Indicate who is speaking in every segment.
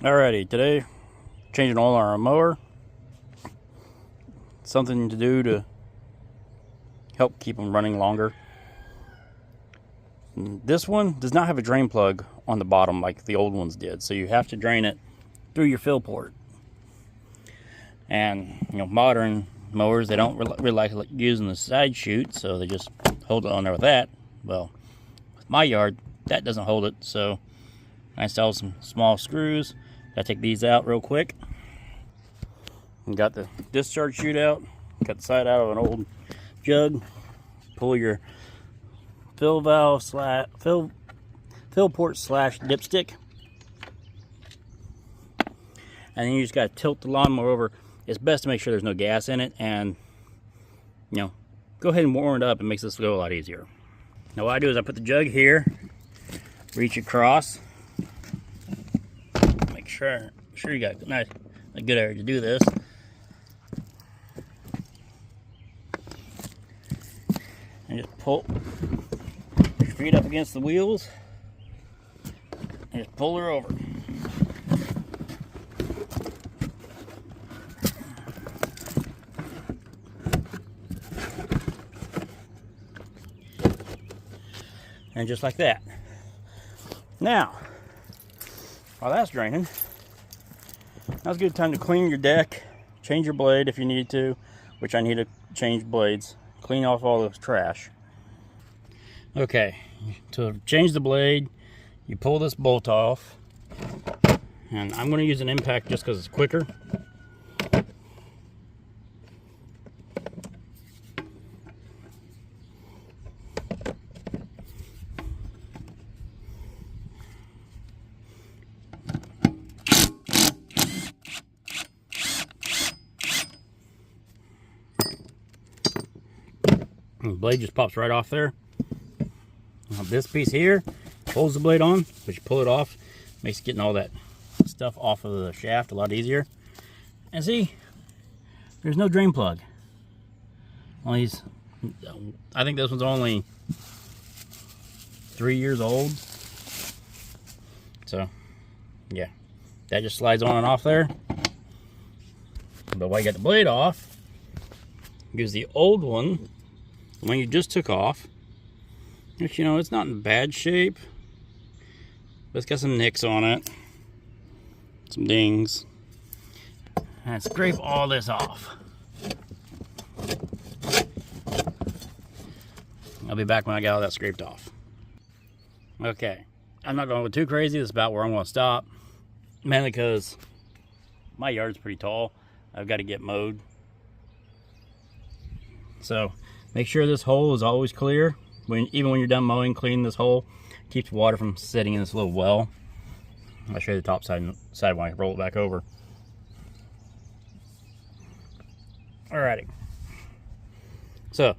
Speaker 1: Alrighty, today changing oil on our mower. Something to do to help keep them running longer. This one does not have a drain plug on the bottom like the old ones did, so you have to drain it through your fill port. And modern mowers, they don't really like using the side chute, so they just hold it on there with that. Well, with my yard, that doesn't hold it, so I installed some small screws. Gotta take these out real quick. And got the discharge chute out. Got the side out of an old jug. Pull your fill valve fill port / dipstick, and then you just gotta tilt the lawnmower over. It's best to make sure there's no gas in it, and go ahead and warm it up. It makes this go a lot easier. Now what I do is I put the jug here, reach across, make sure you got a good area to do this. And just pull your feet up against the wheels and just pull her over. And just like that. Now, while that's draining, now's a good time to clean your deck, change your blade if you need to, which I need to change blades, clean off all this trash. Okay, to change the blade, you pull this bolt off, and I'm going to use an impact just because it's quicker. The blade just pops right off there. Now this piece here holds the blade on, but you pull it off, makes getting all that stuff off of the shaft a lot easier. And see, there's no drain plug on these. I think this one's only 3 years old. So yeah, that just slides on and off there. But while you got the blade off, use the old one, the one you just took off, which it's not in bad shape, but it's got some nicks on it, some dings, and scrape all this off. I'll be back when I got all that scraped off. Okay, I'm not going to go too crazy. This is about where I'm going to stop, mainly because my yard's pretty tall. I've got to get mowed. So make sure this hole is always clear. Even when you're done mowing, clean this hole. Keeps water from sitting in this little well. I'll show you the top side when I roll it back over. Alrighty. So,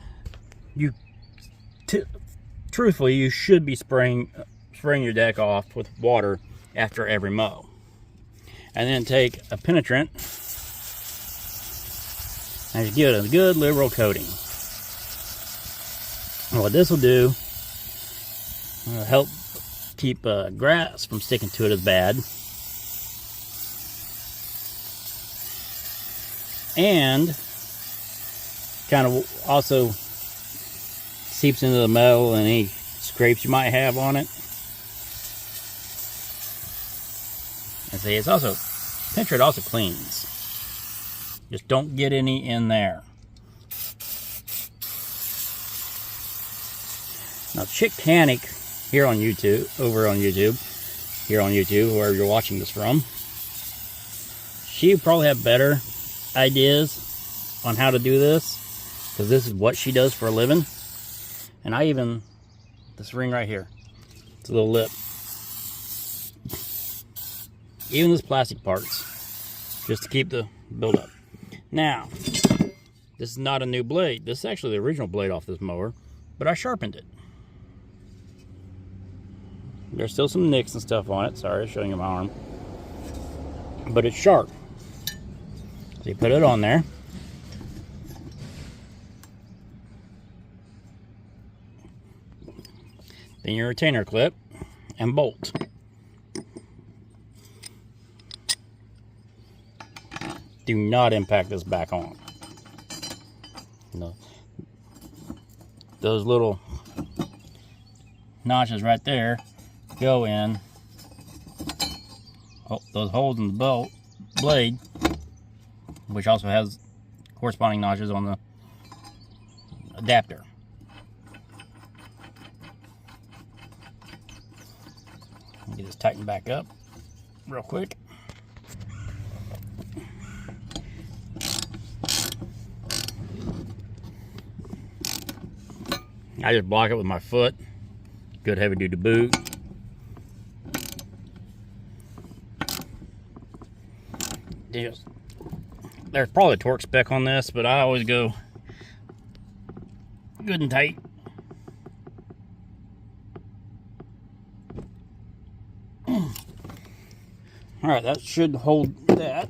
Speaker 1: truthfully, you should be spraying your deck off with water after every mow. And then take a penetrant and just give it a good liberal coating. And what this will do, help keep grass from sticking to it as bad, and kind of also seeps into the metal and any scrapes you might have on it. And see, it's also, penetrant also cleans. Just don't get any in there. Now, Chick Panic here on YouTube, wherever you're watching this from, she would probably have better ideas on how to do this, because this is what she does for a living. And this ring right here, it's a little lip. Even this plastic parts, just to keep the buildup. Now, this is not a new blade. This is actually the original blade off this mower, but I sharpened it. There's still some nicks and stuff on it. Sorry, I'm showing you my arm. But it's sharp. So you put it on there. Then your retainer clip and bolt. do not impact this back on. No. Those little notches right there go in those holes in the belt blade, which also has corresponding notches on the adapter. Get this tightened back up real quick. I just block it with my foot. Good heavy duty boot. There's probably a torque spec on this, but I always go good and tight. Alright, that should hold that.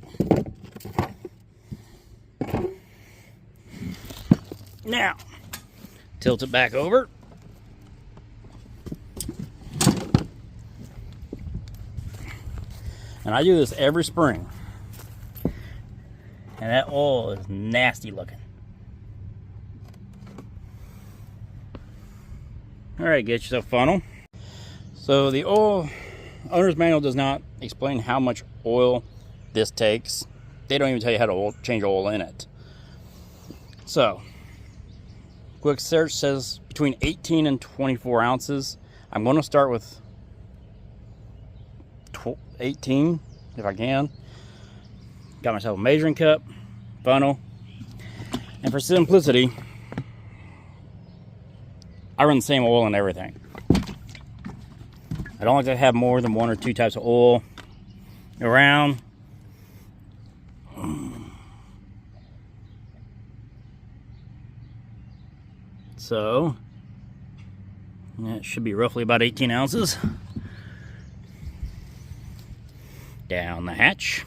Speaker 1: Now, tilt it back over. And I do this every spring. And that oil is nasty looking. Alright, get yourself a funnel. So the oil owner's manual does not explain how much oil this takes. They don't even tell you how to change oil in it. So, quick search says between 18 and 24 ounces. I'm going to start with 18 if I can. Got myself a measuring cup, funnel, and for simplicity, I run the same oil in everything. I don't like to have more than one or two types of oil around. So, that should be roughly about 18 ounces. Down the hatch.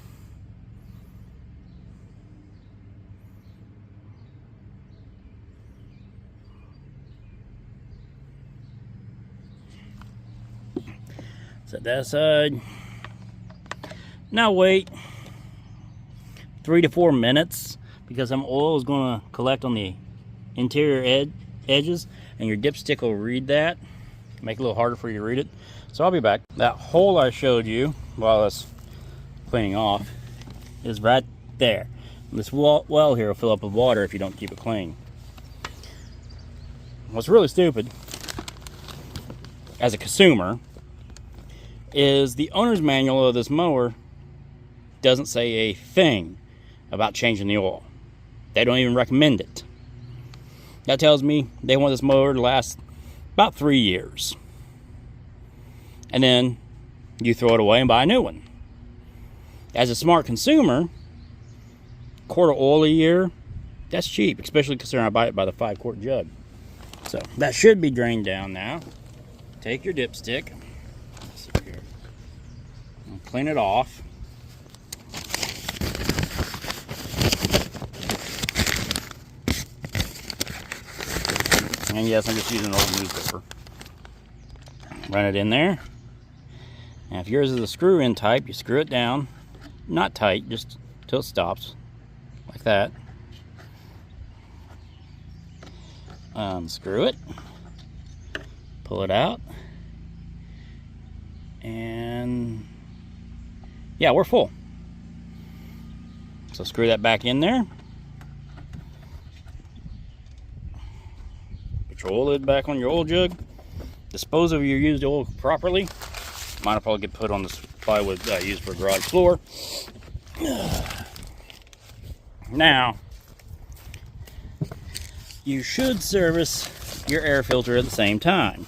Speaker 1: Set that aside. Now wait 3 to 4 minutes because some oil is going to collect on the interior edges, and your dipstick will read that. Make it a little harder for you to read it. So I'll be back. That hole I showed you while I was cleaning off is right there. This well here will fill up with water if you don't keep it clean. What's really stupid as a consumer is the owner's manual of this mower doesn't say a thing about changing the oil. They don't even recommend it. That tells me they want this mower to last about 3 years. And then you throw it away and buy a new one. As a smart consumer, quart of oil a year, that's cheap, especially considering I buy it by the 5-quart jug. So that should be drained down now. Take your dipstick, and clean it off. And yes, I'm just using an old newspaper. Run it in there. And if yours is a screw-in type, you screw it down. Not tight, just till it stops. Like that. Unscrew it. Pull it out. And yeah, we're full. So screw that back in there. Put your oil lid back on your oil jug. Dispose of your used oil properly. Mine will probably get put on this plywood that I use for garage floor. Now, you should service your air filter at the same time.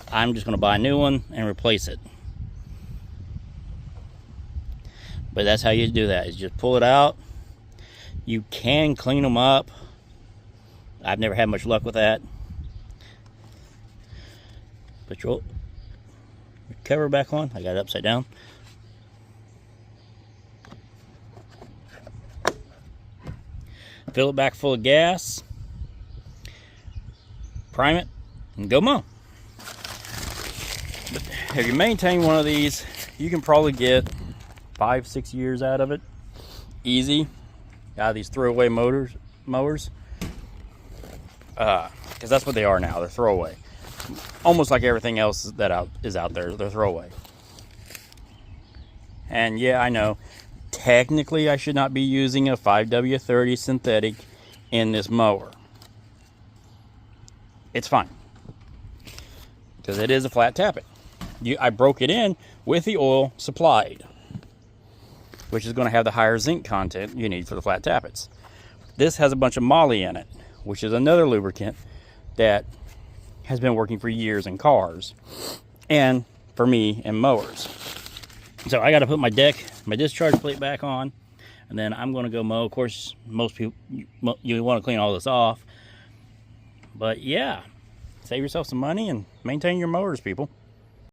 Speaker 1: I'm just going to buy a new one and replace it. But that's how you do that, is just pull it out. You can clean them up. I've never had much luck with that. Put your cover back on. I got it upside down. Fill it back full of gas. Prime it and go mow. But if you maintain one of these, you can probably get 5-6 years out of it. easy out of these throwaway mowers, because that's what they are now. They're throwaway. Almost like everything else that is out there, they're throwaway. And yeah, I know, technically I should not be using a 5W30 synthetic in this mower. It's fine, because it is a flat tappet. I broke it in with the oil supplied, which is going to have the higher zinc content you need for the flat tappets. This has a bunch of moly in it, which is another lubricant that has been working for years in cars and for me in mowers. So I got to put my discharge plate back on, and then I'm going to go mow. Of course, most people, you want to clean all this off. But yeah, save yourself some money and maintain your mowers, people.